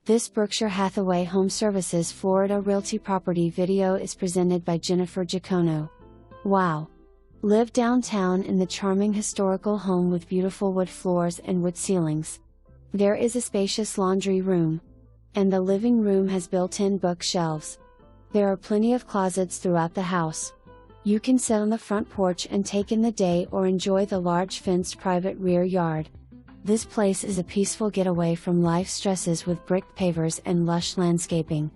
This Berkshire Hathaway HomeServices Florida Realty property video is presented by Jennifer Jacono. Wow! Live downtown in the charming historical home with beautiful wood floors and wood ceilings. There is a spacious laundry room. And the living room has built-in bookshelves. There are plenty of closets throughout the house. You can sit on the front porch and take in the day or enjoy the large fenced private rear yard. This place is a peaceful getaway from life stresses with brick pavers and lush landscaping.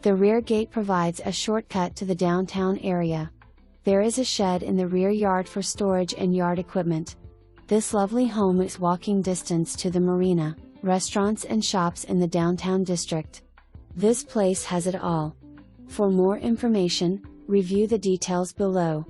The rear gate provides a shortcut to the downtown area. There is a shed in the rear yard for storage and yard equipment. This lovely home is walking distance to the marina, restaurants and shops in the downtown district. This place has it all. For more information, review the details below.